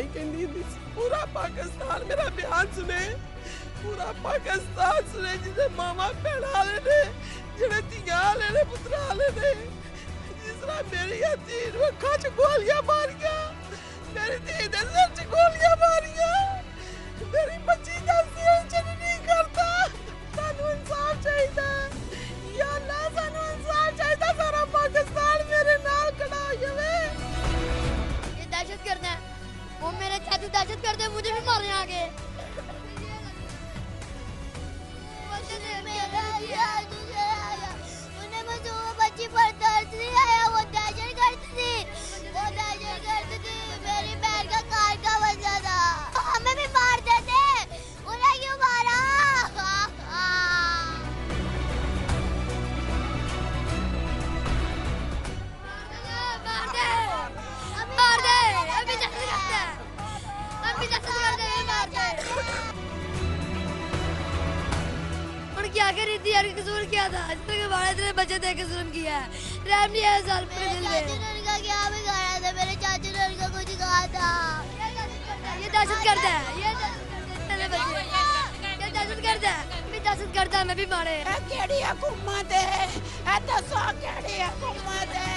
माई कहती थी पूरा पाकिस्तान मेरा बयान सुने, पूरा पाकिस्तान सुने जिसे मामा भैणा ने जेड़े धियां ने पुत्रा ने जिस तरह मेरी धीर अखा च गोलियां मारियां, मेरी धी दे सिर च गोलियां मारियां, मेरी बच्ची दा सिर नहीं करता। सानू इंसाफ चाहिए या अल्लाह, सानू इंसाफ चाहिए। सारा पाकिस्तान मेरे नाल खड़ा हो जावे। ये दहशत गर्द है, वो मेरे चाचू दहशत गर्द है, मुझे भी मारने आगे। उन्हें मुझे वो बच्ची पर दर्द नहीं आया, वो दहशत गर्द थी, वो दहशत गर्द थी। मेरी बहन का कार का मसला था, हमें भी मार देते, उन्हें क्यों मारा? मार दे, अभी दहशत गर्द है, अभी दहशत गर्द है, मार दे। क्या करी थी यार, कसूर क्या था? आज तक हमारे इतने बच्चे थे, कसूर किया है, रहम नहीं है साल पूरे दिल में। चाचू ने उनका क्या बिगाड़ा था? मेरे चाचू ने उनका कुछ कहा था। ये दहशत गर्द है, ये दहशत गर्द है, ये दहशत गर्द है, मैं भी मारे। केड़ी हुकूमत है? ए दसो केड़ी हुकूमत है?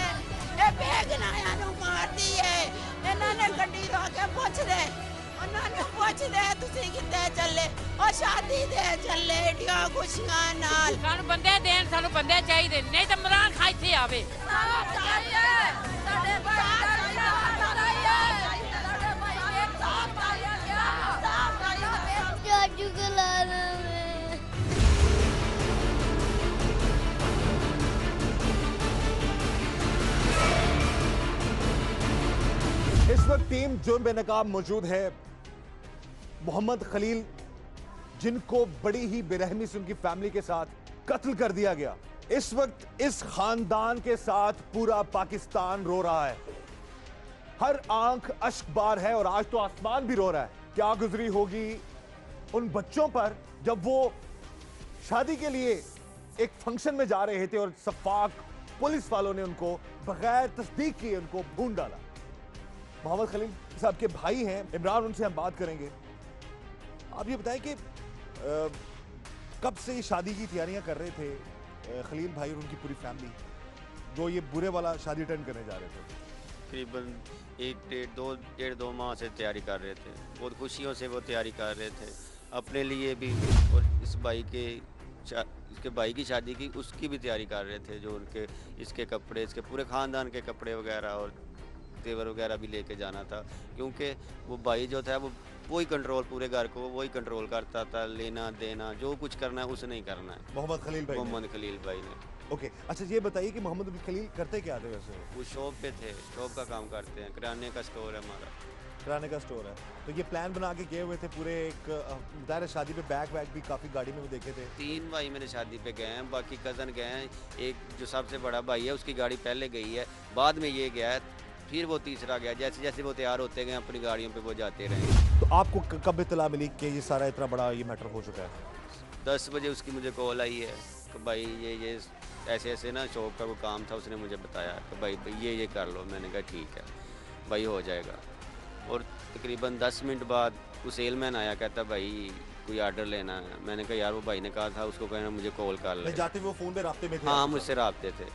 ए बेगनाया नु मार दी है, इन्हां ने गड्डी रोक के पूछ दे, उन्होंने पूछ दे तुसी किते चले, और शादी दे चले एडिया खुशियां नाल। सानू बंदे देन, सानू बंदे चाहिए, नहीं तो इमरान खान इत्थे आवे। चाचू को लाना है। इस वक्त टीम जुर्म बेनकाब मौजूद है। मोहम्मद खलील, जिनको बड़ी ही बेरहमी से उनकी फैमिली के साथ कत्ल कर दिया गया, इस वक्त इस खानदान के साथ पूरा पाकिस्तान रो रहा है। हर आंख अश्कबार है और आज तो आसमान भी रो रहा है। क्या गुजरी होगी उन बच्चों पर जब वो शादी के लिए एक फंक्शन में जा रहे थे और सफाक पुलिस वालों ने उनको बगैर तस्दीक किए उनको भून डाला। मोहम्मद खलील साहब के भाई हैं इमरान, उनसे हम बात करेंगे। आप ये बताएं कि कब से ये शादी की तैयारियां कर रहे थे खलील भाई और उनकी पूरी फैमिली, जो ये बुरे वाला शादी अटेंड करने जा रहे थे? तकरीबन डेढ़ दो माह से तैयारी कर रहे थे। बहुत खुशियों से वो तैयारी कर रहे थे अपने लिए भी, और इसके भाई की शादी की उसकी भी तैयारी कर रहे थे। जो उनके इसके कपड़े, इसके पूरे ख़ानदान के कपड़े वगैरह और तेवर वगैरह भी लेके जाना था, क्योंकि वो भाई जो था वो वही कंट्रोल, पूरे घर को वही कंट्रोल करता था। लेना देना जो कुछ करना है उसने ही करना है। मोहम्मद खलील भाई ने। ओके, अच्छा ये बताइए कि मोहम्मद खलील करते क्या थे वैसे? वो शॉप पे थे, शॉप का काम करते हैं, किराने का स्टोर है हमारा। किराने का स्टोर है, तो ये प्लान बना के गए हुए थे पूरे। एक दायरा शादी पे बैग भी काफ़ी गाड़ी में भी देखे थे। 3 भाई मेरे शादी पे गए हैं, बाकी कज़न गए हैं। एक जो सबसे बड़ा भाई है उसकी गाड़ी पहले गई है, बाद में ये गया है, फिर वो तीसरा गया। जैसे जैसे वो तैयार होते गए अपनी गाड़ियों पे वो जाते रहे। तो आपको कब इत्तला मिली कि ये सारा इतना बड़ा ये मैटर हो चुका है? 10 बजे उसकी मुझे कॉल आई है कि भाई ये ऐसे ऐसे ना शॉप का कोई काम था, उसने मुझे बताया कि भाई ये कर लो। मैंने कहा ठीक है भाई, हो जाएगा। और तकरीबन 10 मिनट बाद वो सेलमैन आया, कहता भाई कोई आर्डर लेना है। मैंने कहा यार वो भाई ने कहा था उसको कहना मुझे कॉल कर ले। जाते वो फ़ोन पे राब्ते में थे? हाँ, मुझसे राब्ते थे,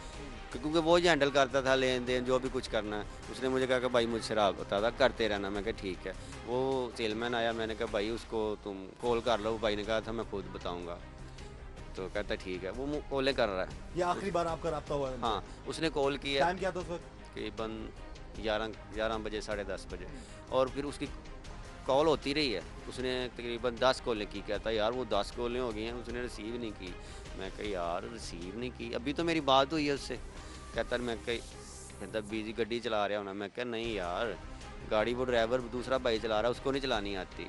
क्योंकि वो ही हैंडल करता था लेन देन जो भी कुछ करना है। उसने मुझे कहा कि भाई मुझसे रब्ता था, करते रहना। मैं कहा ठीक है। वो सेलमैन आया, मैंने कहा भाई उसको तुम कॉल कर लो। भाई ने कहा था मैं खुद बताऊँगा, तो कहता ठीक है। वो कॉलें कर रहा है। ये आखिरी बार आपका रब्ता हुआ है? हाँ, उसने कॉल किया। टाइम क्या था उस वक्त? तकरीबन 11 बजे, 10:30 बजे। और फिर उसकी कॉल होती रही है। उसने तकरीबन 10 कॉलें की। कहता यार वो 10 कॉलें हो गई हैं, उसने रिसीव नहीं की। मैं कहा यार रिसीव नहीं की, अभी तो मेरी बात हुई है उससे। कहता मैं कहता बिजी गड्डी चला रहा होना। मैं कहा नहीं यार, गाड़ी वो ड्राइवर दूसरा भाई चला रहा है, उसको नहीं चलानी आती।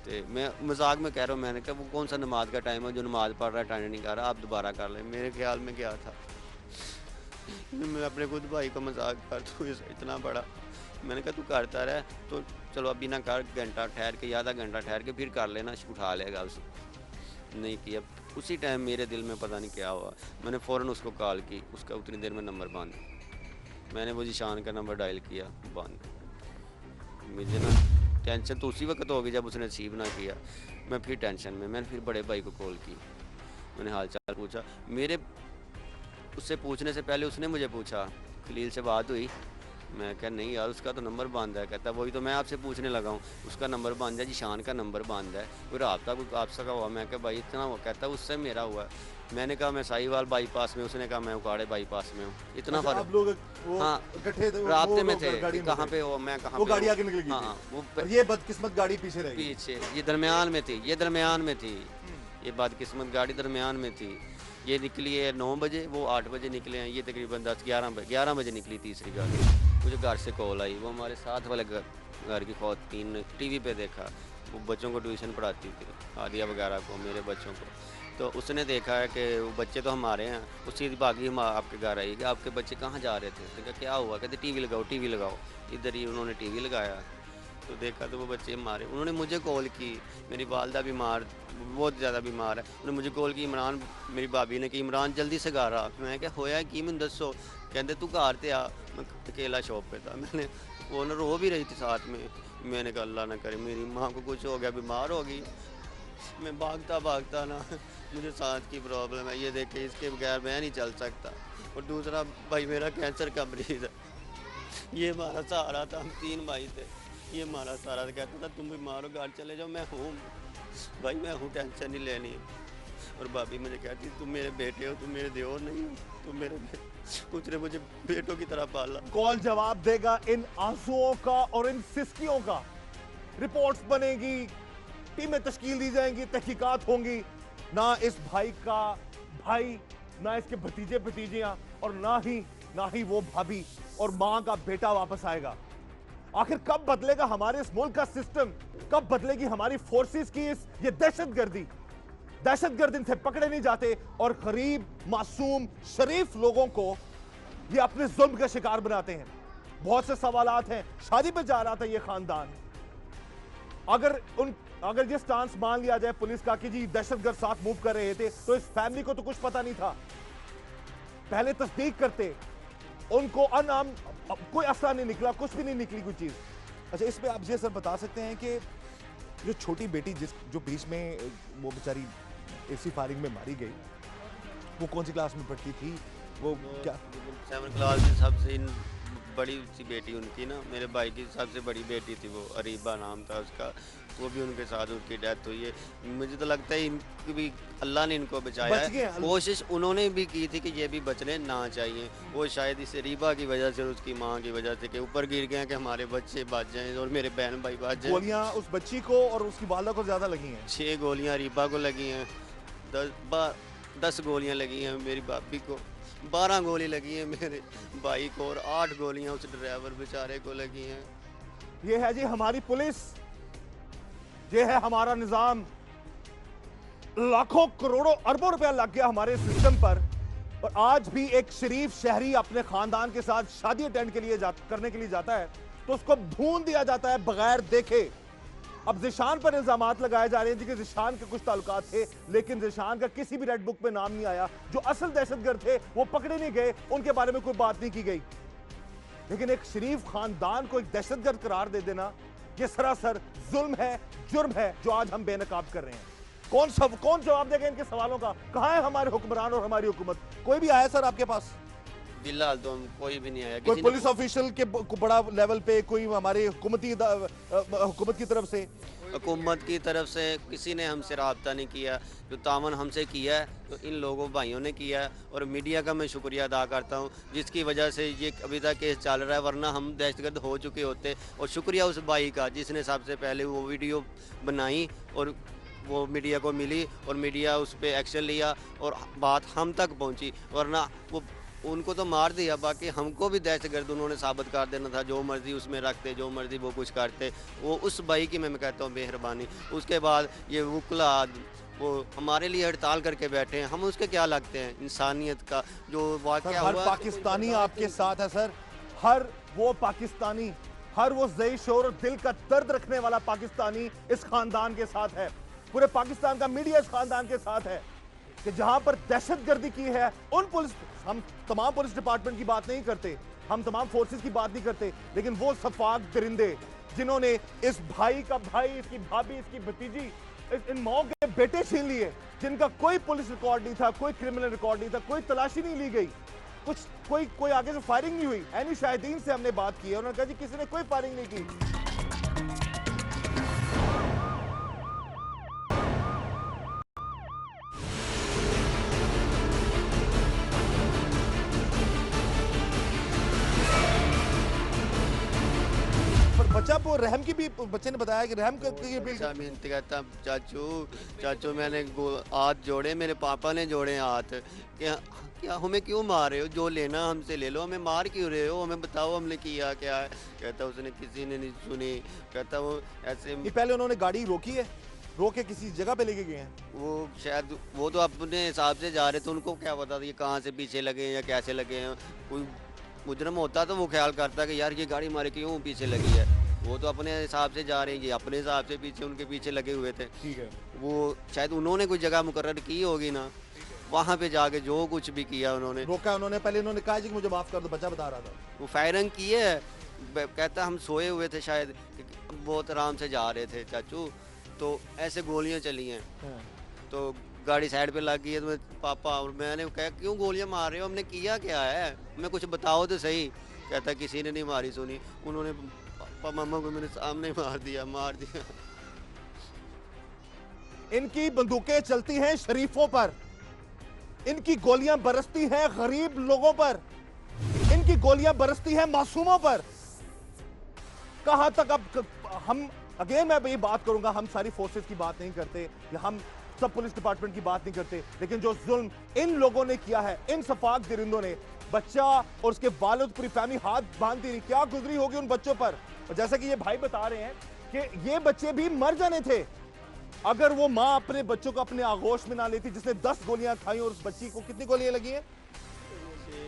तो मैं मजाक में कह रहा हूँ, मैंने कहा वो कौन सा नमाज का टाइम है, जो नमाज पढ़ रहा है अटेंड नहीं कर रहा, आप दोबारा कर लें। मेरे ख्याल में क्या था, मैं अपने खुद भाई को मजाक कर दूँ इतना बड़ा। मैंने कहा तू करता रहा तो चलो अभी ना कर, घंटा ठहर के या आधा घंटा ठहर के फिर कर लेना, उठा लेगा उसको। नहीं किया। उसी टाइम मेरे दिल में पता नहीं क्या हुआ, मैंने फ़ौरन उसको कॉल की। उसका उतनी देर में नंबर बंद। मैंने वो जीशान का नंबर डायल किया, बंद। मुझे ना टेंशन तो उसी वक्त होगी जब उसने रिसीव ना किया। मैं फिर टेंशन में, मैंने फिर बड़े भाई को कॉल की, मैंने हाल चाल पूछा। मेरे उससे पूछने से पहले उसने मुझे पूछा खलील से बात हुई? मैं कहा नहीं यार उसका तो नंबर बंद है। कहता वही तो मैं आपसे पूछने लगा हूँ, उसका नंबर बंद है, जिशान का नंबर बंद है, कोई रब्ता कोई आपसा का हुआ? मैं कहा भाई इतना हुआ। कहता उससे मेरा हुआ। मैंने कहा मैं साहिवाल बाईपास में, उसने कहा मैं उकाड़े बाईपास में हूँ। इतना अच्छा, फर्क। आप लोग वो हाँ, इकट्ठे थे, रास्ते में थे, गाड़ी कहाँ पे हो, मैं कहाँ वो पे गाड़ी हूँ। आगे निकल गई हाँ थी। वो और ये बदकिस्मत गाड़ी पीछे रह गई। पीछे, ये दरमियान में थी, ये दरमियान में थी, ये बदकिस्मत गाड़ी दरमियान में थी। ये निकली है 9 बजे, वो 8 बजे निकले हैं, ये तकरीबन 11 बजे निकली तीसरी गाड़ी। मुझे घर से कॉल आई, वो हमारे साथ वाले घर की खौतीन टीवी पे देखा, वो बच्चों को ट्यूशन पढ़ाती थी, आदिया वगैरह को, मेरे बच्चों को। तो उसने देखा है कि वो बच्चे तो हमारे हैं, उसी भागी हम आपके घर आई कि आपके बच्चे कहाँ जा रहे थे? उसने कहा क्या हुआ? कहते टीवी लगाओ, टीवी लगाओ। इधर ही उन्होंने टीवी लगाया, तो देखा तो वो बच्चे हमारे। उन्होंने मुझे कॉल की, मेरी वालदा बीमार, बहुत ज़्यादा बीमार है, उन्होंने मुझे कॉल की, इमरान, मेरी भाभी ने कि इमरान जल्दी से घर आ। मैं क्या होया कि मैं दसो? कहते तू घर ते आ। मैं अकेला शॉप पे था, मैंने वो ना रो भी रही थी साथ में। मैंने कहा अल्लाह ना करे मेरी माँ को कुछ हो गया, बीमार हो गई। मैं भागता ना, मुझे सांस की प्रॉब्लम है, ये देखे इसके बगैर मैं नहीं चल सकता। और दूसरा भाई मेरा कैंसर का मरीज़ है, ये हमारा सहारा था, हम 3 भाई थे, ये हमारा सहारा था। कहता था तुम बीमार हो घर चले जाओ, मैं हूँ भाई, मैं हूँ, टेंशन नहीं लेनी। और भाभी मुझे कहती तुम मेरे बेटे हो, तुम मेरे देवर नहीं हो, तुम मेरे उसने मुझे बेटों की तरह पाला। कौन जवाब देगा इन आंसुओं का और इन सिसकियों का? रिपोर्ट्स बनेगी, टीमें तश्कील दी जाएंगी, तहकीकात होंगी। ना इस भाई का भाई, ना इसके भतीजे भतीजियां, और ना ही वो भाभी और मां का बेटा वापस आएगा। आखिर कब बदलेगा हमारे इस मुल्क का सिस्टम? कब बदलेगी हमारी फोर्सेस की ये दहशतगर्दी? दहशतगर्द इनसे पकड़े नहीं जाते और गरीब, मासूम, शरीफ लोगों को ये अपने जुल्म का शिकार बनाते हैं। बहुत से सवालात हैं। शादी पे जा रहा था ये खानदान, अगर ये स्टांस मान लिया जाए पुलिस का कि जी दहशतगर्द साथ मूव कर रहे थे, तो इस फैमिली को तो कुछ पता नहीं था। पहले तस्दीक करते, उनको अनाम कोई असला नहीं निकला, कुछ भी नहीं निकली कोई चीज। अच्छा, इस पे आप ये सर बता सकते हैं कि जो छोटी बेटी जो बीच में वो बेचारी एसी फायरिंग में मारी गई, वो कौन सी क्लास में पढ़ती थी? वो क्या 7 क्लास में सबसे बड़ी सी बेटी उनकी ना, मेरे भाई की सबसे बड़ी बेटी थी, वो अरीबा नाम था उसका, वो भी उनके साथ उसकी डेथ हुई है। मुझे तो लगता है इनकी भी अल्लाह ने इनको बचाया है। कोशिश उन्होंने भी की थी कि ये भी बचने ना चाहिए। वो शायद इस अरीबा की वजह से, उसकी माँ की वजह से, कि ऊपर गिर गए कि हमारे बच्चे बच जाएं और मेरे बहन भाई बच जाएं। गोलियां उस बच्ची को और उसकी वालदा को ज्यादा लगी हैं। 6 गोलियां अरीबा को लगी हैं, 10 गोलियां लगी हैं मेरी भाभी को, 12 गोली लगी हैं मेरे भाई को, और 8 गोलियां उस ड्राइवर बेचारे को लगी हैं। ये है जी हमारी पुलिस, ये है हमारा निजाम। लाखों करोड़ों अरबों रुपया लग गया हमारे सिस्टम पर, और आज भी एक शरीफ शहरी अपने खानदान के साथ शादी अटेंड करने के लिए जाता है तो उसको भून दिया जाता है बगैर देखे। अब जिशान पर इल्जामात लगाए जा रहे हैं कि जिशान के कुछ ताल्लुकात थे, लेकिन जिशान का किसी भी रेड बुक में नाम नहीं आया। जो असल दहशतगर्द थे वो पकड़े नहीं गए, उनके बारे में कोई बात नहीं की गई। लेकिन एक शरीफ खानदान को एक दहशतगर्द करार दे देना, ये सरासर जुल्म है, जुर्म है जो आज हम बेनकाब कर रहे हैं। कौन जवाब देगा इनके सवालों का? कहां है हमारे हुक्मरान और हमारी हुकूमत? कोई भी आया सर आपके पास? फिलहाल तो कोई भी नहीं आया। कोई पुलिस ऑफिशियल के बड़ा लेवल पे, कोई हमारे हुकूमत की तरफ से? हुकूमत की तरफ से किसी ने हमसे रब्ता नहीं किया। जो तावन हमसे किया है तो इन लोगों भाइयों ने किया है, और मीडिया का मैं शुक्रिया अदा करता हूँ जिसकी वजह से ये अभी तक केस चल रहा है, वरना हम दहशतगर्द हो चुके होते। और शुक्रिया उस भाई का जिसने सबसे पहले वो वीडियो बनाई और वो मीडिया को मिली, और मीडिया उस पर एक्शन लिया और बात हम तक पहुँची, वरना वो उनको तो मार दिया, बाकी हमको भी दहशतगर्द उन्होंने साबित कर देना था। जो मर्जी उसमें रखते, जो मर्जी वो कुछ करते। वो उस भाई की मैं कहता हूँ मेहरबानी। उसके बाद ये वकला वो हमारे लिए हड़ताल करके बैठे हैं, हम उसके क्या लगते हैं? इंसानियत का जो वाक़या हुआ, हर पाकिस्तानी आपके साथ है सर। हर वो पाकिस्तानी, हर वो ज़ई शोर और दिल का दर्द रखने वाला पाकिस्तानी इस खानदान के साथ है। पूरे पाकिस्तान का मीडिया इस खानदान के साथ है कि जहां पर दहशतगर्दी की है, उन पुलिस, हम तमाम पुलिस डिपार्टमेंट की बात नहीं करते, हम तमाम फोर्सेस की बात नहीं करते, लेकिन वो सफाक दरिंदे जिन्होंने इस भाई का भाई, इसकी भाभी, इसकी भतीजी, इन माओ के बेटे छीन लिए, जिनका कोई पुलिस रिकॉर्ड नहीं था, कोई क्रिमिनल रिकॉर्ड नहीं था, कोई तलाशी नहीं ली गई, कोई आगे से फायरिंग नहीं हुई। एनी शाहिदीन से हमने बात की है, उन्होंने कहा जी किसी ने कोई फायरिंग नहीं की। बच्चा वो रहम की भी बच्चे ने बताया कि रहम की अपील मिनती करता चाचू मैंने हाथ जोड़े, मेरे पापा ने जोड़े हाथ, क्या हमें क्यों मार रहे हो, जो लेना हमसे ले लो, हमें मार क्यों रहे हो, हमें बताओ हमने किया क्या है। कहता उसने किसी ने नहीं सुनी, कहता वो ऐसे पहले उन्होंने गाड़ी रोकी है, रोक के किसी जगह पे लेके गए हैं, वो शायद वो तो अपने हिसाब से जा रहे थे, उनको क्या पता था ये कहाँ से पीछे लगे या कैसे लगे हैं। कोई मुजरम होता तो वो ख्याल करता कि यार ये गाड़ी हमारे क्यों पीछे लगी है, वो तो अपने हिसाब से जा रहे हैं, ये अपने हिसाब से पीछे उनके पीछे लगे हुए थे। ठीक है, वो शायद उन्होंने कोई जगह मुकर्रर की होगी ना, वहाँ पे जाके जो कुछ भी किया उन्होंने, रोका उन्होंने। पहले उन्होंने कहा जी कि मुझे माफ कर दो, बच्चा बता रहा था, वो फायरिंग की है। कहता हम सोए हुए थे शायद, बहुत आराम से जा रहे थे चाचू, तो ऐसे गोलियां चली हैं, तो गाड़ी साइड पे लग गई है, तो पापा और मैंने कहा क्यों गोलियां मार रहे हो, हमने किया क्या है, हमें कुछ बताओ तो सही। कहता किसी ने नहीं मारी सुनी, उन्होंने पापा मामा को मेरे सामने मार दिया। इनकी बंदूकें चलती हैं शरीफों पर, इनकी गोलियां बरसती हैं गरीब लोगों पर, इनकी गोलियां बरसती हैं मासूमों पर। कहां तक अब हम अगेन मैं ये बात करूंगा, हम सारी फोर्सेस की बात नहीं करते या हम सब पुलिस डिपार्टमेंट की बात नहीं करते, लेकिन जो जुल्म इन लोगों ने किया है, इन सफाक दरिंदों ने, बच्चा और उसके वालिद पूरी फैमिली हाथ बांधती रही, क्या गुजरी होगी उन बच्चों पर। और जैसा कि ये भाई बता रहे हैं कि ये बच्चे भी मर जाने थे अगर वो मां अपने बच्चों को अपने आगोश में ना लेती, जिसने 10 गोलियां खाई और उस बच्ची को कितनी गोलियां लगी हैं?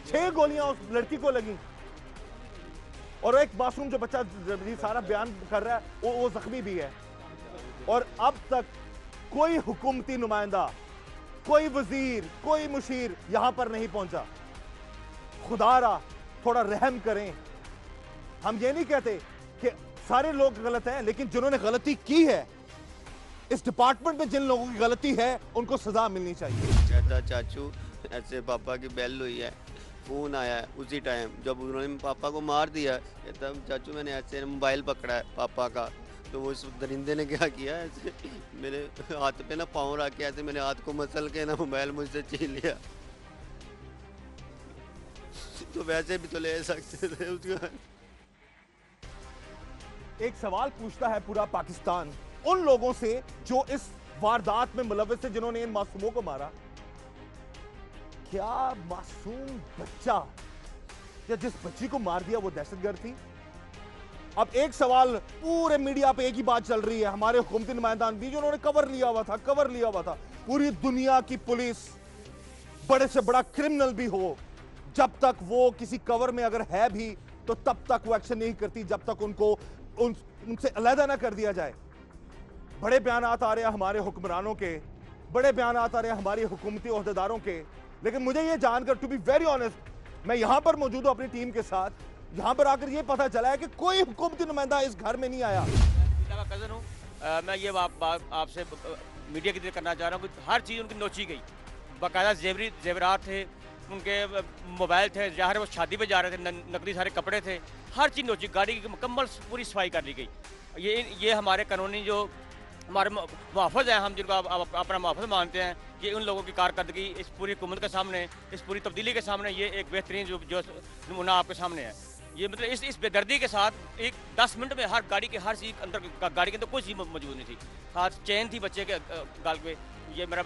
6 गोलियां उस लड़की को लगी। और एक मासूम जो बच्चा सारा बयान कर रहा है वो जख्मी भी है। और अब तक कोई हुकूमती नुमाइंदा, कोई वजीर, कोई मुशीर यहां पर नहीं पहुंचा। खुदारा थोड़ा रहम करें। हम ये नहीं कहते कि सारे लोग गलत हैं, लेकिन जिन्होंने गलती की है, इस डिपार्टमेंट में जिन लोगों की गलती है, उनको सजा मिलनी चाहिए। कहता चाचू ऐसे पापा की बेल हुई है, फ़ोन आया है उसी टाइम जब उन्होंने पापा को मार दिया। कहता चाचू मैंने ऐसे मोबाइल पकड़ा है पापा का, तो वो इस दरिंदे ने क्या किया, ऐसे मेरे हाथ पे ना पाँव रख के ऐसे मेरे हाथ को मसल के ना मोबाइल मुझसे छीन लिया। तो वैसे भी तो ले सकते थे उसको। एक सवाल पूछता है पूरा पाकिस्तान उन लोगों से जो इस वारदात में मुलव्वस थे, जिन्होंने इन मासूमों को मारा। क्या मासूम बच्चा या जिस बच्ची को मार दिया वो दहशतगर्द थी? अब एक सवाल पूरे मीडिया पे एक ही बात चल रही है, हमारे हुकूमती नुमाइंदान भी, जो उन्होंने कवर लिया हुआ था। पूरी दुनिया की पुलिस, बड़े से बड़ा क्रिमिनल भी हो, जब तक वो किसी कवर में अगर है भी, तो तब तक वो एक्शन नहीं करती जब तक उनको उनसे अलहदा ना कर दिया जाए। बड़े बयानात आ रहे हैं हमारे हुक्मरानों के, बड़े बयानात आ रहे हैं हमारे हुकूमती ओहदेदारों के, लेकिन मुझे ये जानकर, टू बी वेरी ऑनेस्ट, मैं यहां पर मौजूद हूं अपनी टीम के साथ, यहां पर आकर ये पता चला है कि कोई हुकूमती नुमाइंदा इस घर में नहीं आया। मैं कज़न हूँ, मैं ये बात आपसे मीडिया की तरह करना चाह रहा हूँ कि हर चीज़ उनकी नोची गई, बाकायदा जेवरात थे, उनके मोबाइल थे, ज़ाहिर वो शादी पे जा रहे थे, नकली सारे कपड़े थे, हर चीज़ नोची, गाड़ी की मुकम्मल पूरी सफाई कर ली गई। ये हमारे कानूनी जो हमारे मुआफ़ज़ हैं, हम जिनको आप अपना मुआफ़ज़ मानते हैं, कि उन लोगों की कारकर्दगी इस पूरी हुकूमत के सामने, इस पूरी तब्दीली के सामने, ये एक बेहतरीन जो नमूना आपके सामने है। ये मतलब इस बेदर्दी के साथ एक 10 मिनट में हर गाड़ी के हर चीज़ अंदर, गाड़ी के अंदर कोई चीज़ मौजूद नहीं थी। हाथ चेन थी बच्चे के गाल पे, ये मेरा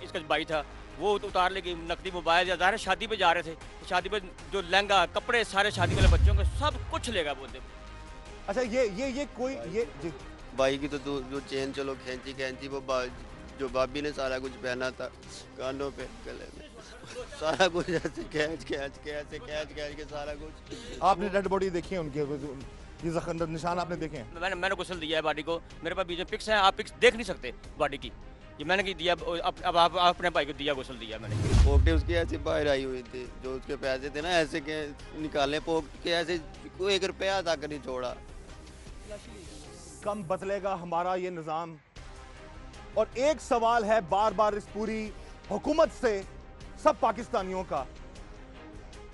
इसका भाई था, वो उतार ले गई, नकदी मोबाइल, या ज़ाहिर शादी पे जा रहे थे, शादी पे जो लहंगा कपड़े सारे शादी वाले बच्चों के सब कुछ लेगा बोलते। अच्छा ये कोई ये भाई की तो जो चेन चलो खींची वो जो भाभी ने सारा कुछ पहना था, कानों पे, गले में, सारा कुछ ऐसे खींच के सारा कुछ। आपने डेड बॉडी देखी है उनके, ये जख्म निशान आपने देखे हैं? मैंने गुस्ल दिया है बॉडी को, मेरे पास बीच में पिक्स हैं, आप पिक्स देख नहीं सकते बॉडी की, ये मैंने दिया। अब आप अपने भाई को दिया, गुस्ल दिया मैंने। पोपटे उसकी ऐसे बाहर आई हुई थी, जो उसके पैसे थे ना ऐसे के निकाले पोप के, ऐसे कोई 1 रुपया तक नहीं छोड़ा। कम बदलेगा हमारा ये निज़ाम। और एक सवाल है बार बार इस पूरी हुकूमत से, सब पाकिस्तानियों का,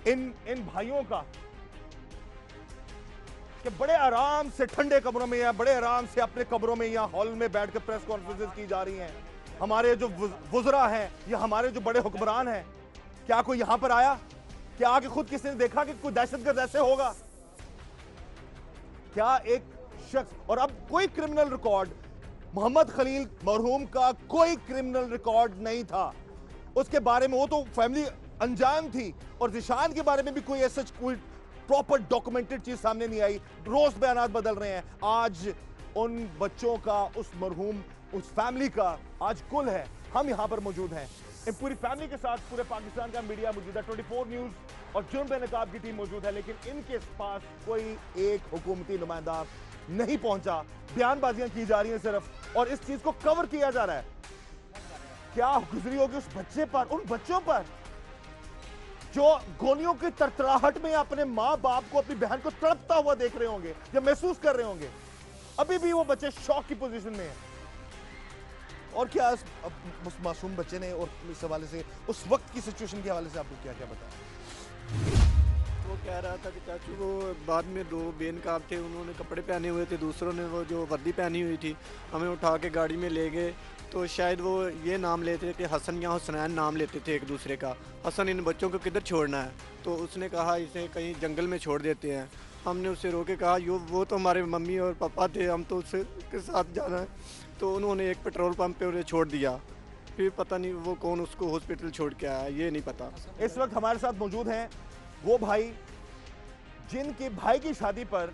इन भाइयों का, कि बड़े आराम से ठंडे कमरों में या बड़े आराम से अपने कमरों में या हॉल में बैठकर प्रेस कॉन्फ्रेंसेस की जा रही हैं। हमारे जो वुज़रा हैं या हमारे जो बड़े हुक्मरान हैं, क्या कोई यहां पर आया? क्या आके खुद किसी ने देखा कि कोई दहशतगर्द ऐसे होगा? क्या एक शख्स, और अब कोई क्रिमिनल रिकॉर्ड, मोहम्मद खलील मरहूम का कोई क्रिमिनल रिकॉर्ड नहीं था, उसके बारे में वो तो फैमिली अनजान थी, और जिशान के बारे में भी कोई ऐसा कोई प्रॉपर डॉक्यूमेंटेड चीज सामने नहीं आई। रोज बयानात बदल रहे हैं। आज उन बच्चों का, उस मरहूम, उस फैमिली का आज कुल है। हम यहां पर मौजूद हैं, इन पूरी फैमिली के साथ पूरे पाकिस्तान का मीडिया मौजूद है, 24 न्यूज और जुर्म बेनकाब की टीम मौजूद है, लेकिन इनके पास कोई एक हुकूमती नुमाइंदा नहीं पहुंचा। बयानबाजियां की जा रही हैं सिर्फ, और इस चीज को कवर किया जा रहा है। क्या गुजरी होगी उस बच्चे पर, उन बच्चों पर जो गोलियों की तरतराहट में अपने माँ बाप को, अपनी बहन को तड़पता हुआ देख रहे होंगे या महसूस कर रहे होंगे। अभी भी वो बच्चे शॉक की पोजीशन में हैं। और क्या उस मासूम बच्चे ने, और इस हवाले से उस वक्त की सिचुएशन के हवाले से आपको क्या क्या बताया? वो कह रहा था कि चाचू वो बाद में दो बेनकाब थे, उन्होंने कपड़े पहने हुए थे, दूसरों ने वो जो वर्दी पहनी हुई थी, हमें उठा के गाड़ी में ले गए। तो शायद वो ये नाम लेते थे कि हसन या हुसनैन नाम लेते थे एक दूसरे का। हसन इन बच्चों को किधर छोड़ना है? तो उसने कहा इसे कहीं जंगल में छोड़ देते हैं। हमने उससे रोके कहा वो तो हमारे मम्मी और पापा थे, हम तो उससे के साथ जाना है। तो उन्होंने एक पेट्रोल पंप पे उन्हें छोड़ दिया। फिर पता नहीं वो कौन उसको हॉस्पिटल छोड़ के आया, ये नहीं पता। इस वक्त हमारे साथ मौजूद हैं वो भाई जिनके भाई की शादी पर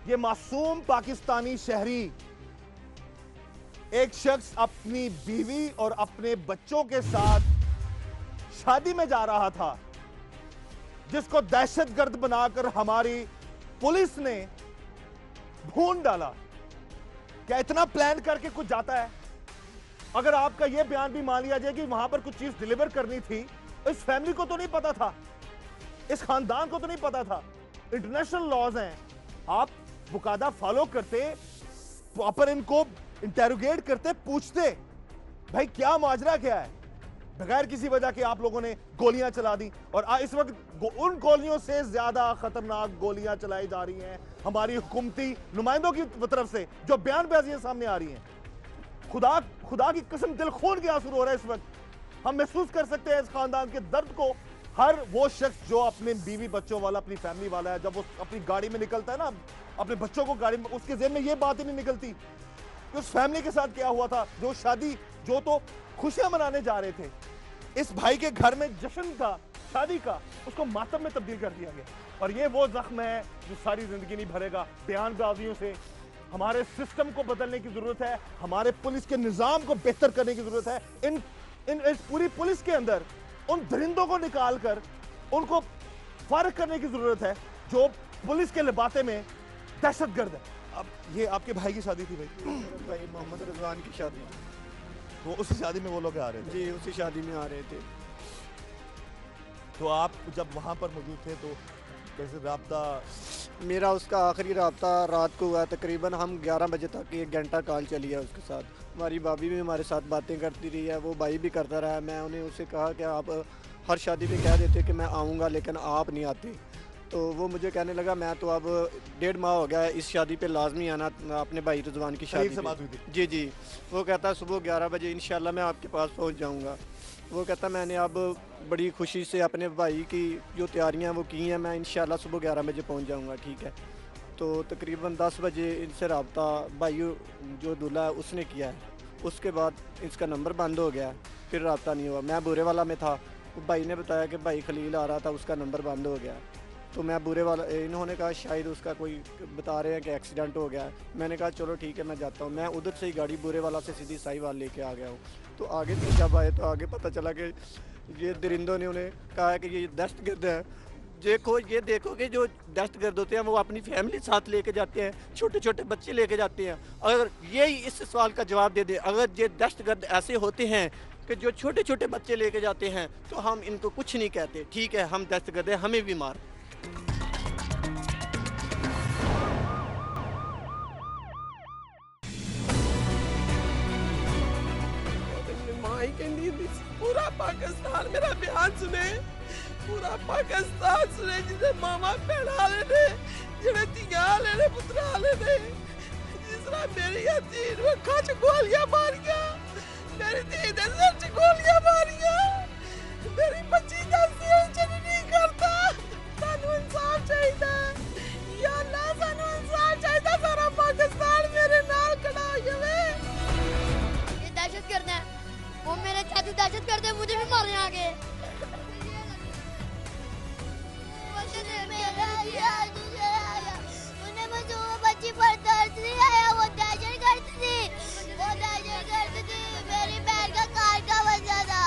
ये मासूम पाकिस्तानी शहरी, एक शख्स अपनी बीवी और अपने बच्चों के साथ शादी में जा रहा था, जिसको दहशतगर्द बनाकर हमारी पुलिस ने भून डाला। क्या इतना प्लान करके कुछ जाता है? अगर आपका यह बयान भी मान लिया जाए कि वहां पर कुछ चीज डिलीवर करनी थी, इस फैमिली को तो नहीं पता था, इस खानदान को तो नहीं पता था। इंटरनेशनल लॉज हैं, आप बुकादा फॉलो करते, प्रॉपर इनको इंटेरोगेट करते, पूछते भाई क्या माजरा क्या है। बगैर किसी वजह के आप लोगों ने गोलियां चला दी, और इस वक्त उन गोलियों से ज्यादा खतरनाक गोलियां चलाई जा रही हैं हमारी हुकूमती नुमाइंदों की तरफ से, जो बयानबाजियां सामने आ रही हैं। खुदा की कसम, दिल खून के आंसू हो रहा है इस वक्त। हम महसूस कर सकते हैं इस खानदान के दर्द को। हर वो शख्स जो अपने बीवी बच्चों वाला, अपनी फैमिली वाला है, जब वो अपनी गाड़ी में निकलता है ना, अपने बच्चों को गाड़ी में, उसके ज़हन में ये बात ही नहीं निकलती कि उस फैमिली के साथ क्या हुआ था। जो शादी, जो तो खुशियां मनाने जा रहे थे, इस भाई के घर में जश्न था शादी का, उसको मातम में तब्दील कर दिया गया। और ये वो जख्म है जो सारी जिंदगी नहीं भरेगा। बयानबाजियों से हमारे सिस्टम को बदलने की जरूरत है, हमारे पुलिस के निजाम को बेहतर करने की जरूरत है। इस पूरी पुलिस के अंदर उन दरिंदों को निकालकर उनको फारिग करने की जरूरत है जो पुलिस के लिबासे में दहशतगर्द है। अब ये आपके भाई की शादी थी भाई? भाई मोहम्मद रिजवान की शादी। वो उसी शादी में वो लोग आ रहे थे? जी, उसी शादी में आ रहे थे। तो आप जब वहाँ पर मौजूद थे तो कैसे राब्ता? मेरा उसका आखिरी राब्ता रात को हुआ, तकरीबन हम 11 बजे तक 1 घंटा कॉल चली है उसके साथ। हमारी भाभी भी हमारे साथ बातें करती रही है, वो भाई भी करता रहा। मैं उन्हें उससे कहा कि आप हर शादी में कह देते कि मैं आऊँगा, लेकिन आप नहीं आते। तो वो मुझे कहने लगा मैं तो अब 1.5 माह हो गया है इस शादी पे लाजमी आना, अपने भाई रिजवान की शादी से बात हुई थी? जी जी। वो कहता सुबह 11 बजे इंशाल्लाह मैं आपके पास पहुंच जाऊंगा। वो कहता मैंने अब बड़ी खुशी से अपने भाई की जो तैयारियां वो की हैं, मैं इंशाल्लाह सुबह 11 बजे पहुंच जाऊंगा। ठीक है। तो तकरीबन 10 बजे इनसे रब्ता भाई जो दूल्हा है उसने किया है। उसके बाद इसका नंबर बंद हो गया, फिर रब्ता नहीं हुआ। मैं बुरे वाला में था, भाई ने बताया कि भाई खलील आ रहा था, उसका नंबर बंद हो गया। तो मैं बुरे वाला, इन्होंने कहा शायद उसका कोई बता रहे हैं कि एक्सीडेंट हो गया है। मैंने कहा चलो ठीक है मैं जाता हूँ। मैं उधर से ही गाड़ी बुरे वाला से सीधी साहिवाल लेके आ गया हूँ। तो आगे से जब आए तो आगे पता चला कि ये दरिंदों ने उन्हें कहा है कि ये दहशतगर्द है। ये देखो कि जो दहशतगर्द होते हैं वो अपनी फैमिली साथ लेके जाते हैं, छोटे छोटे बच्चे लेके जाते हैं। अगर यही इस सवाल का जवाब दे दे, अगर ये दहशतगर्द ऐसे होते हैं कि जो छोटे छोटे बच्चे लेके जाते हैं, तो हम इनको कुछ नहीं कहते। ठीक है, हम दहशतगर्द हैं, हमें भी मार। पाकिस्तान मेरा बयान सुने, पूरा पाकिस्तान सुने जिसे मामा भैन वाले ने, जिन्हें धियां वाले ने, पुत्रा वाले ने, जिस तरह मेरी तीन अखां च गोलियां मारियां, मेरी धी दे सिर च गोलियां मारियां, मेरी बच्ची दा सिर नहीं करता। सानू इंसाफ चाहिए या अल्लाह, सानू इंसाफ चाहिए। सारा पाकिस्तान मेरे नाल खड़ा हो जावे। ये दहशत गर्द है, वो मेरे चाचू दहशत गर्द है, मुझे भी मारने आगे। उन्हें मुझे वो बच्ची पर दर्द नहीं आया, वो दहशत गर्द थी, वो दहशत गर्द थी। मेरी बहन का कार का वजह था,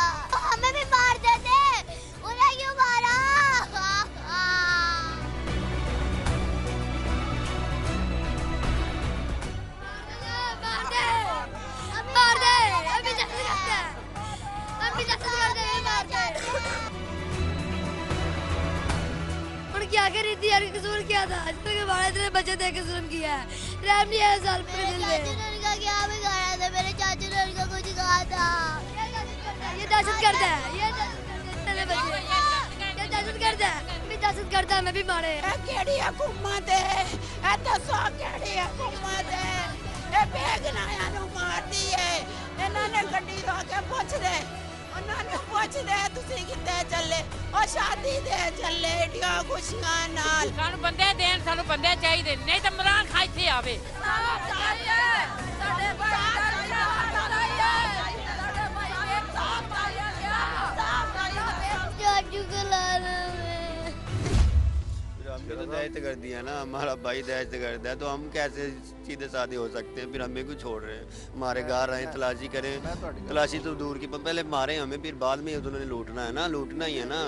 हमें भी मार देते, उन्हें क्यों मारा? मार दे, अभी दहशत गर्द है, अभी दहशत गर्द है, मार दे। क्या करी थी यार, कसूर क्या था? आज तक हमारे इतने बच्चे थे, कसूर किया है, रहम नहीं है साल पूरे दिल में। उनका क्या बिगाड़ा था? मेरे चाचू ने उनका कुछ कहा था। ये दहशत गर्द है, ये दहशत गर्द है, भी दहशत गर्द है, मैं भी मारे। केड़ी हुकूमत है? ए दसो केड़ी हुकूमत है? ए बेगनाया नु मारदी है। इन्होंने गड्डी रोक के पूछ दे, उन्होंने पूछ दे तुसी कित्थे चले? और शादी दे चले एडिया खुशियां नाल। सानू बंदे देन, सानू बंदे चाहिए, नहीं तो इमरान खान इत्थे आवे। हमने तो दहशत कर दिया ना, हमारा भाई दहशत गर्द है, तो हम कैसे सीधे साधे हो सकते हैं? फिर हमें क्यों छोड़ रहे हैं? हमारे घर आए, तलाशी करें, तलाशी तो दूर की, पहले मारे हमें, फिर बाद में उन्होंने लूटना है ना, लूटना ही है ना,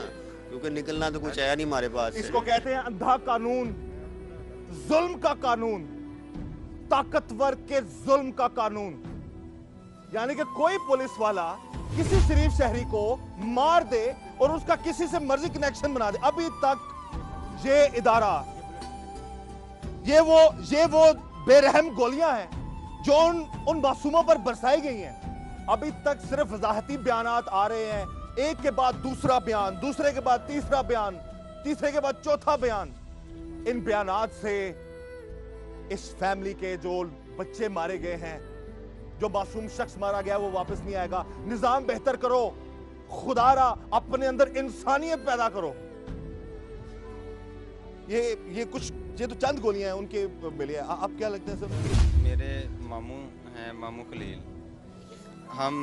क्योंकि निकलना तो कुछ आया नहीं हमारे पास। इसको कहते हैं अंधा कानून, जुल्म का कानून, ताकतवर के जुल्म का कानून। यानी कि कोई पुलिस वाला किसी शरीफ शहरी को मार दे और उसका किसी से मर्जी कनेक्शन बना दे। अभी तक ये इदारा, ये वो बेरहम गोलियां हैं जो उन मासूमों पर बरसाई गई हैं। अभी तक सिर्फ वजाहती बयानात आ रहे हैं, एक के बाद दूसरा बयान, दूसरे के बाद तीसरा बयान, तीसरे के बाद चौथा बयान। इन बयानात से इस फैमिली के जो बच्चे मारे गए हैं, जो मासूम शख्स मारा गया, वो वापस नहीं आएगा। निजाम बेहतर करो, खुदारा अपने अंदर इंसानियत पैदा करो। ये तो चंद गोलियां हैं उनके मिले। आप क्या लगते हैं सर? मेरे मामू हैं, मामू खलील। हम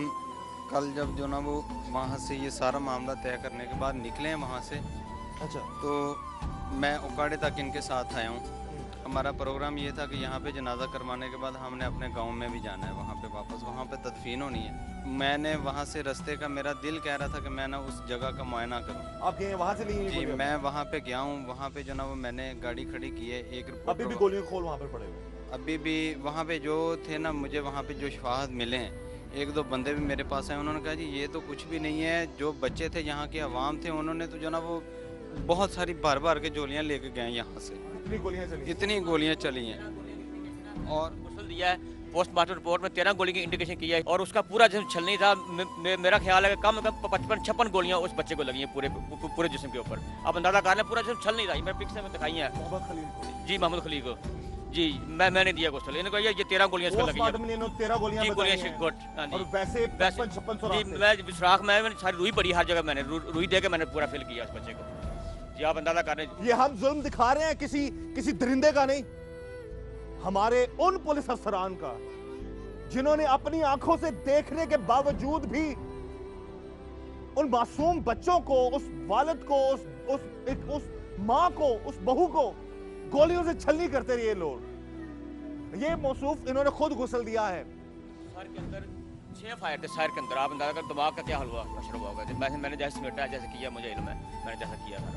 कल जब जो ना वो वहाँ से ये सारा मामला तय करने के बाद निकले हैं वहाँ से, अच्छा, तो मैं उकाड़े तक इनके साथ आया हूँ। हमारा प्रोग्राम ये था कि यहाँ पे जनाजा करवाने के बाद हमने अपने गांव में भी जाना है, वहाँ पे वापस, वहाँ पे तदफीन होनी है। मैंने वहाँ से रास्ते का, मेरा दिल कह रहा था कि मैं ना उस जगह का मुआयना करूँ। आप गए वहाँ से लिए? जी, मैं वहाँ पे गया हूँ। वहाँ पे जो ना वो मैंने गाड़ी खड़ी की है, एक अभी भी गोलियों खोल वहाँ पे पड़े हुए? अभी भी वहाँ पे जो थे ना, मुझे वहाँ पे जो शवाहद मिले हैं, एक दो बंदे भी मेरे पास आए, उन्होंने कहा जी ये तो कुछ भी नहीं है। जो बच्चे थे, यहाँ के अवाम थे, उन्होंने तो जो ना वो बहुत सारी बार बार के गोलियाँ लेके गए यहाँ से। इतनी गोलियाँ चली हैं और दिया है। पोस्टमार्टम रिपोर्ट में 13 गोली की इंडिकेशन की है और उसका पूरा जिस्म छल नहीं था। मेरा ख्याल है कि कम से कम 55-56 गोलियां उस बच्चे को लगी हैं पूरे जिस्म के ऊपर। आप अंदाजा कर लें, पूरा जिस्म छल नहीं था। मेरे पिक्चर में दिखाई है जी, मोहम्मद खलील को जी, मैंने दिया गोश्त। इन्होंने कहा ये 13 गोलियां इसको लगी हैं। 13 गोलियां गोलियां और वैसे 55-56 जी, मैं सुराख में सारी रुई पड़ी हर जगह, मैंने रुई दे के मैंने पूरा फिल किया उस बच्चे को जी। आप अंदाजा कर रहे हैं, ये हम जुल्म दिखा रहे हैं किसी दरिंदे का नहीं, हमारे उन पुलिस अफसरान का जिन्होंने अपनी आंखों से देखने के बावजूद भी उन मासूम बच्चों को, उस वालिद को, उस माँ को, उस बहू को गोलियों से छलनी करते रहे लोग। ये मौसूफ इन्होंने खुद गुस्ल दिया है। सर के अंदर 6 फायर थे, सर के अंदर। आप अंदाजा कर दिमाग का क्या हाल हुआ, मशरूब होगा। मैंने जैसे समेटा, जैसे किया, मुझे इल्म है, मैंने जैसा किया था,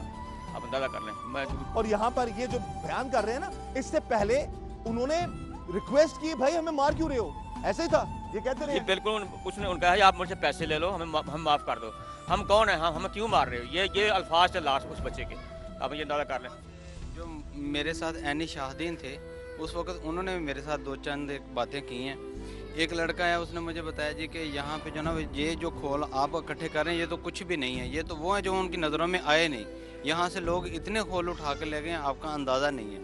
आप अंदाजा कर लें। और यहाँ पर ये जो बयान कर रहे हैं ना, इससे पहले उन्होंने रिक्वेस्ट की, भाई हमें मार क्यों रहे हो? ऐसे ही था, ये कहते रहे। बिल्कुल, उसने उनका है आप मुझसे पैसे ले लो, हम माफ कर दो। हम कौन है, हम क्यों मार रहे हो? ये अल्फाज थे लास्ट उस बच्चे के। आप ये अंदाजा कर लें। जो मेरे साथ ऐनी शाहदीन थे उस वक्त, उन्होंने मेरे साथ दो चंद एक बातें की हैं एक लड़का है, उसने मुझे बताया जी कि यहाँ पे जो ना ये जो खोल आप इकट्ठे कर रहे हैं ये तो कुछ भी नहीं है, ये तो वो है जो उनकी नज़रों में आए नहीं। यहाँ से लोग इतने खोल उठा के ले गए हैं, आपका अंदाज़ा नहीं है।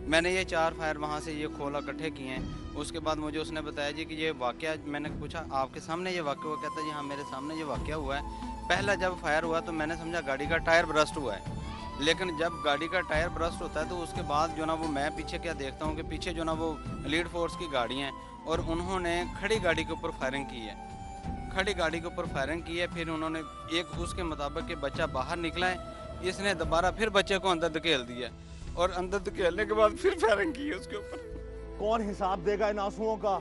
मैंने ये 4 फायर वहाँ से ये खोल इकट्ठे किए हैं। उसके बाद मुझे उसने बताया जी कि ये वाक़या, मैंने पूछा आपके सामने ये वाक़या हुआ? कहता जी हाँ मेरे सामने ये वाक़या हुआ है। पहला जब फायर हुआ तो मैंने समझा गाड़ी का टायर ब्रस्ट हुआ है, लेकिन जब गाड़ी का टायर ब्रस्ट होता है तो उसके बाद जो ना वो मैं पीछे क्या देखता हूँ कि पीछे जो ना वो लीड फोर्स की गाड़ी हैं और उन्होंने खड़ी गाड़ी के ऊपर फायरिंग की है, खड़ी गाड़ी के ऊपर फायरिंग की है। फिर उन्होंने एक उसके मुताबिक कि बच्चा बाहर निकला है, इसने दोबारा फिर बच्चे को अंदर धकेल दिया और अंदर धकेलने के बाद फिर फायरिंग की है उसके ऊपर। कौन हिसाब देगा इन आंसुओं का?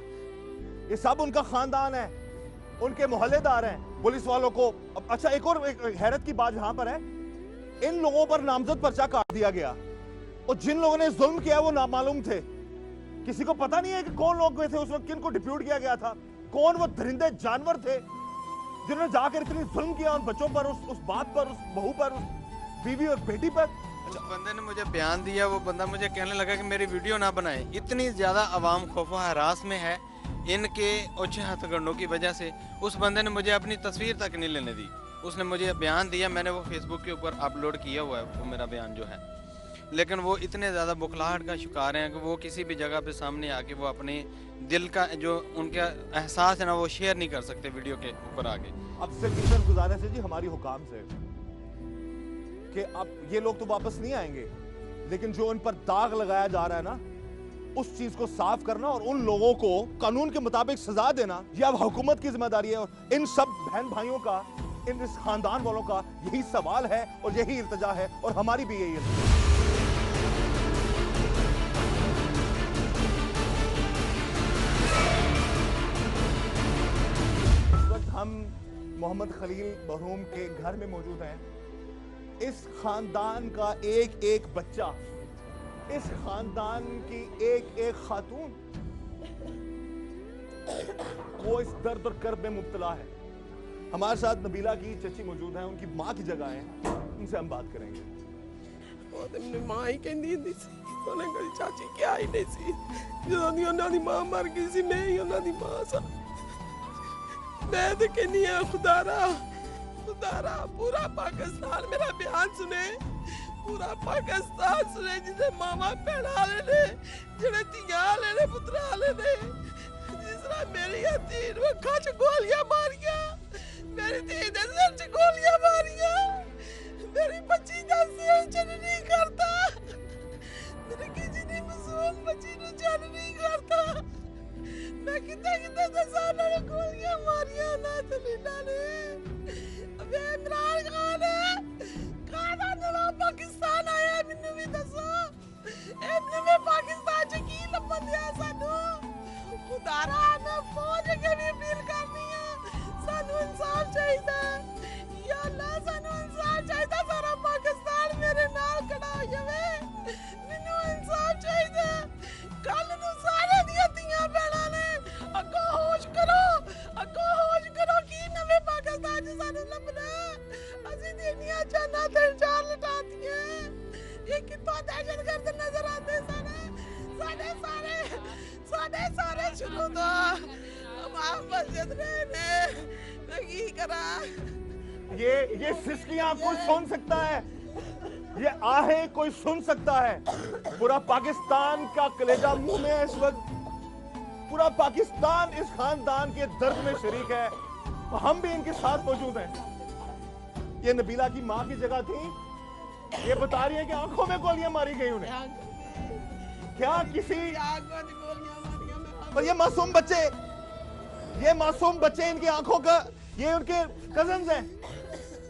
ये सब उनका खानदान है, उनके मोहल्लेदार हैं, पुलिस वालों को। अच्छा एक और हैरत की बात यहाँ पर है, इन लोगों पर नामजद पर्चा काट दिया गया और जिन लोगों ने जुल्म किया वो नामालूम थे। किसी को पता नहीं है कि कौन लोग थे उस वक्त, किनको डिप्यूट किया गया था, कौन वो दरिंदे जानवर थे जिन्होंने जाकर इतनी जुल्म किया उन बच्चों पर, उस बात पर, उस बहू पर, उस बीवी और बेटी पर। उस बंदे ने मुझे बयान दिया, वो बंदा मुझे कहने लगा कि मेरी वीडियो ना बनाए। इतनी ज़्यादा आवाम खौफो हरास में है इनके ओछे हथकंडों की वजह से। उस बंदे ने मुझे अपनी तस्वीर तक नहीं लेने दी। उसने मुझे बयान दिया, मैंने वो फेसबुक के ऊपर अपलोड किया हुआ है वो मेरा बयान जो है, लेकिन वो इतने ज़्यादा बुखलाहट का शिकार हैं कि वो किसी भी जगह पे सामने आके वो अपने दिल का जो उनका एहसास है ना वो शेयर नहीं कर सकते वीडियो के ऊपर आके। अब सिर्फ इतना गुजारिश है जी हमारी हुकाम से कि अब ये लोग तो वापस नहीं आएंगे, लेकिन जो इन पर दाग लगाया जा रहा है ना उस चीज को साफ करना और उन लोगों को कानून के मुताबिक सजा देना, ये अब हुकूमत की जिम्मेदारी है। और इन सब बहन भाइयों का, इन इस खानदान वालों का यही सवाल है और यही इल्तिजा है और हमारी भी यही है। इस वक्त हम मोहम्मद खलील मरहूम के घर में मौजूद हैं। इस खानदान का एक एक बच्चा, इस खानदान की एक एक खातून वो इस दर्द और कर्ब में मुब्तला है। हमारे साथ नबीला की चची मौजूद है, उनकी माँ की जगह है, उनसे हम बात करेंगे। अपनी माँ ही कहती हुंदी सी, उन्हें कभी चाची क्या ही नहीं सी, ਜਦੋਂ ਦੀ ਉਹਨਾਂ ਦੀ ਮਾਂ ਮਰ ਗਈ ਸੀ ਮੈਂ ਹੀ ਉਹਨਾਂ ਦੀ ਮਾਂ ਸਾਂ। मैं तो कहनी है खुदारा खुदारा पूरा पाकिस्तान मेरा बयान सुने, पूरा पाकिस्तान सुने जिसे मामा भैन वाले ने, जेड़े धियां वाले ने, पुत्रा वाले ने, जिस तरह मेरी तीन अखां च गोलियां मारियां, मेरी धी दे सिर च गोलियां मारियां, मेरी बच्ची दा सिर चन नहीं करता, मेरी किसी दी मासूम बच्ची नूं चन नहीं करता। मैं कितने कितने दसा ने गोलियां मारियां ना तलीला ने। अबे इमरान खान कादा नवा पाकिस्तान आया मैनू भी दसो, इन्ने में पाकिस्तान च की लभन दिया सानू? खुदारा मैं फौज अगे भी अपील करनी है, सानू इंसाफ चाहिए या अल्लाह, सानू इंसाफ चाहिए। सारा पाकिस्तान मेरे नाल खड़ा हो जावे, मैनू इंसाफ चाहिए। कल नू सारे दियां धीयां भैणां ने अगो होश करो, अगो होश करो की नवे पाकिस्तान च सानू लभना। ਅਸੀਂ ਦੀਆਂ ਜਾਨਾਂ ਤੇ ਚਾਰ ਲਟਾਤੀਆਂ, ਇਹ ਕਿੱਥੋਂ ਦਹਿਸ਼ਤਗਰਦ ਨਜ਼ਰ ਆਉਂਦੇ ਸਨ। ਸਾਡੇ ਸਾਰੇ ਸ਼ੁਰੂ ਤੋਂ हमाम मस्जिद ने मैं की करा। ये सिसकियां कोई सुन सकता है, ये आहे कोई सुन सकता है। पूरा पाकिस्तान का कलेजा मुंह में है इस वक्त, पूरा पाकिस्तान इस खानदान के दर्द में शरीक है, हम भी इनके साथ मौजूद हैं। ये नबीला की माँ की जगह थी, ये बता रही है कि आंखों में गोलियां मारी गई उन्हें। क्या किसी और ये मासूम बच्चे, ये मासूम बच्चे इनकी आंखों का, ये उनके कजन्स हैं।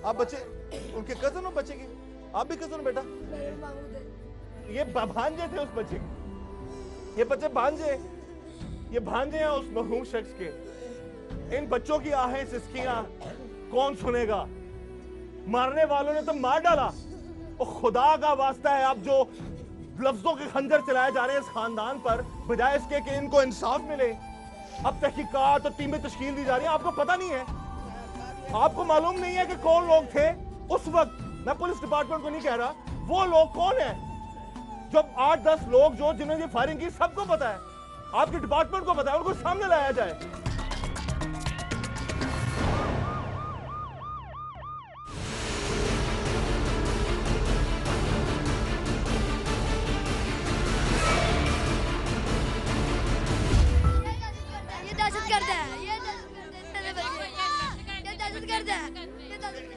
आप बच्चे उनके कजन हो बच्चे की, आप भी कजन हो बेटा? ये भांजे थे उस बच्चे के, ये बच्चे भांजे, ये भांजे हैं उस मरहूम शख्स के। इन बच्चों की आहें सिसकियां कौन सुनेगा? मारने वालों ने तो मार डाला, और खुदा का वास्ता है आप जो लफ्जों के खंजर चलाए जा रहे हैं इस खानदान पर, बजाय इसके कि इनको इंसाफ मिले, अब तहकीकात और टीमें तश्कील दी जा रही हैं। आपको पता नहीं है, आपको मालूम नहीं है कि कौन लोग थे उस वक्त। मैं पुलिस डिपार्टमेंट को नहीं कह रहा, वो लोग कौन है जो 8-10 लोग जो जिन्होंने फायरिंग की, सबको पता है आपके डिपार्टमेंट को बताया, उनको सामने लाया जाए।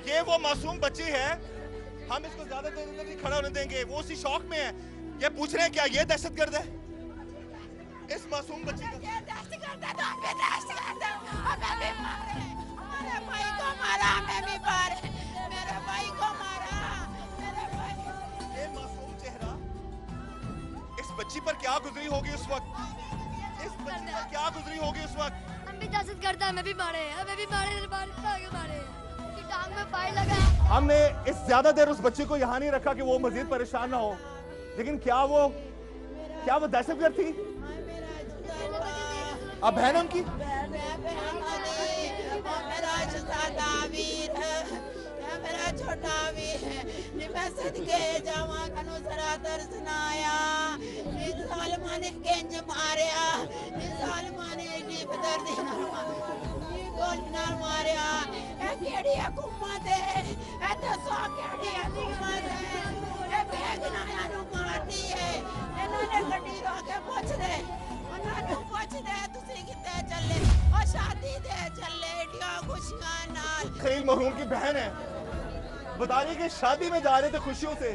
ये वो मासूम बच्ची है, हम इसको ज्यादा देर अंदर नहीं खड़ा होने देंगे। वो उसी शौक में है। ये पूछ रहे हैं क्या ये दहशतगर्द है? इस मासूम बच्ची का ये दहशतगर्द है, तो हम भी दहशतगर्द हैं। हमें भी मारे, हमारे भाई को मारा, हमें भी मारे, मेरे भाई को मारा, मेरे भाई। ये मासूम चेहरा इस बच्ची पर क्या गुजरी होगी उस वक्त? इस बच्ची पर क्या गुजरी होगी उस वक्त? हम भी दहशतगर्द हैं, हमें भी मारे, हमें भी मारे, मारे, टांग में फायर लगा। हमने इस ज्यादा देर उस बच्चे को यहाँ नहीं रखा कि वो मजीद परेशान ना हो, लेकिन क्या वो दहशतगर्द थी? अब बहन उनकी मेरा शहजादा वीर है, मेरा छोटा वीर है, मैं सदके जावा कनु सरा दर्शनाया। इस सालमा ने गेंज मारिया, इस सालमा ने नी बदर देना गोलना मारिया। ए केड़ी हुकूमत है, ए दसो केड़ी हुकूमत है? ए बेगनाया नु मारती है। इन्होंने गड्डी रोक के पूछ दे, उन्होंने पूछ दे तुसी किते चले? और शादी दे चले एडिया खुशियां नाल। खलील मरहूम की बहन है, बता रही कि शादी में जा रहे थे खुशियों से।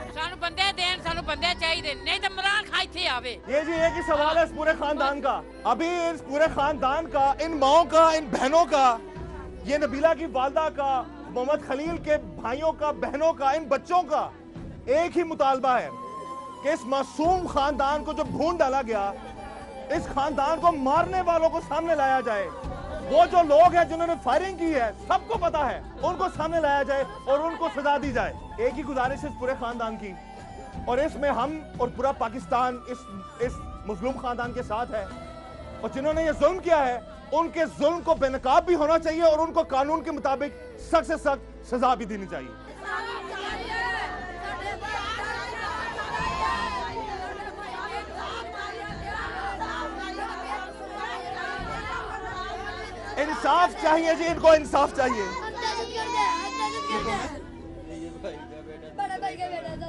सानू बंदे देन, सानू बंदे चाहिए, नहीं तो इमरान खान इत्थे आवे। ये जी एक ही सवाल है इस पूरे खानदान का। अभी इस पूरे खानदान का, इन माओं का, इन बहनों का, ये नबीला की वालदा का, मोहम्मद खलील के भाइयों का, बहनों का, इन बच्चों का एक ही मुतालबा है कि इस मासूम खानदान को जो भून डाला गया, इस खानदान को मारने वालों को सामने लाया जाए। वो जो लोग हैं जिन्होंने फायरिंग की है, सबको पता है, उनको सामने लाया जाए और उनको सजा दी जाए। एक ही गुजारिश इस पूरे खानदान की, और इसमें हम और पूरा पाकिस्तान इस मजलूम खानदान के साथ है। और जिन्होंने ये जुल्म किया है, उनके जुल्म को बेनकाब भी होना चाहिए और उनको कानून के मुताबिक सख्त से सख्त सजा भी देनी चाहिए। इंसाफ चाहिए जी, इनको इंसाफ चाहिए। बड़ा भाई का बेटा था।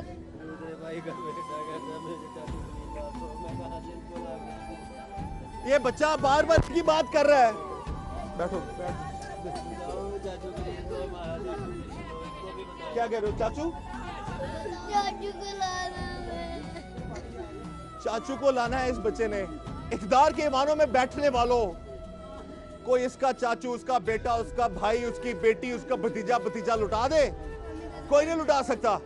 ये बच्चा बार बार की बात कर रहा है। बैठो, क्या कह रहे हो चाचू? चाचू को लाना है इस बच्चे ने। इक़्तिदार के ईमानों में बैठने वालों, कोई इसका चाचू, उसका बेटा, उसका भाई, उसकी बेटी, उसका भतीजा लुटा दे, कोई नहीं लुटा सकता।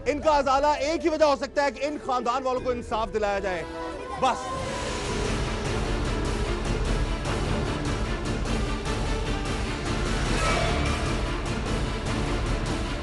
इनका अजाला एक ही वजह हो सकता है कि इन खानदान वालों को इंसाफ दिलाया जाए, बस।